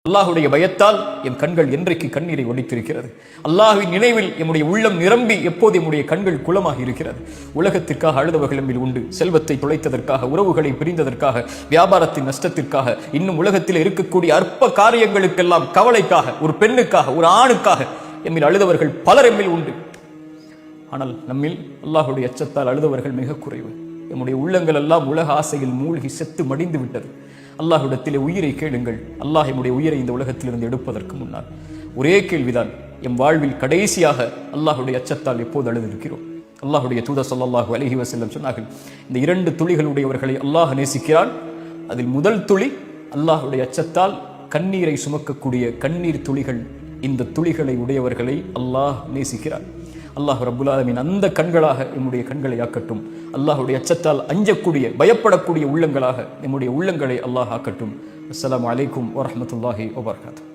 அல்லாஹுடைய பயத்தால் என் கண்கள் என்றைக்கு கண்ணீரை ஒடித்திருக்கிறது. அல்லாஹ்வின் நினைவில் எம்முடைய உள்ளம் நிரம்பி எப்போது எம்முடைய கண்கள் குளமாகி இருக்கிறது. உலகத்திற்காக அழுதவர்கள் நம்மில் உண்டு. செல்வத்தை தொலைத்ததற்காக, உறவுகளை பிரிந்ததற்காக, வியாபாரத்தின் நஷ்டத்திற்காக, இன்னும் உலகத்தில் இருக்கக்கூடிய அற்ப காரியங்களுக்கெல்லாம் கவலைக்காக, ஒரு பெண்ணுக்காக, ஒரு ஆணுக்காக எம்மில் அழுதவர்கள் பலர் எம்மில் உண்டு. ஆனால் நம்மில் அல்லாஹுடைய அச்சத்தால் அழுதவர்கள் மிக குறைவு. நம்முடைய உள்ளங்கள் எல்லாம் உலக ஆசையில் மூழ்கி செத்து மடிந்து விட்டது. அல்லாஹ்விடத்திலே உயிரை கேளுங்கள். அல்லாஹ் எம்முடைய உயிரை இந்த உலகத்திலிருந்து எடுப்பதற்கு முன்னால் ஒரே கேள்விதான், எம் வாழ்வில் கடைசியாக அல்லாஹுடைய அச்சத்தால் எப்போது அழுதிருக்கிறோம்? அல்லாஹுடைய தூதர் ஸல்லல்லாஹு அலைஹி வஸல்லம் சொன்னார்கள், இந்த 2 துளிகளுடையவர்களை அல்லாஹ் நேசிக்கிறான். அதில் முதல் துளி அல்லாஹுடைய அச்சத்தால் கண்ணீரை சுமக்கக்கூடிய கண்ணீர் துளிகள். இந்த துளிகளை உடையவர்களை அல்லாஹ் நேசிக்கிறான். அல்லாஹ் ரப்புல் ஆலமீன் அந்த கண்களாக நம்முடைய கண்களை ஆக்கட்டும். அல்லாஹுடைய அச்சத்தால் அஞ்சக்கூடிய, பயப்படக்கூடிய உள்ளங்களாக நம்முடைய உள்ளங்களை அல்லாஹ் ஆக்கட்டும். அஸ்ஸலாமு அலைக்கும் வரஹ்மத்துல்லாஹி வபரகாத்துஹு.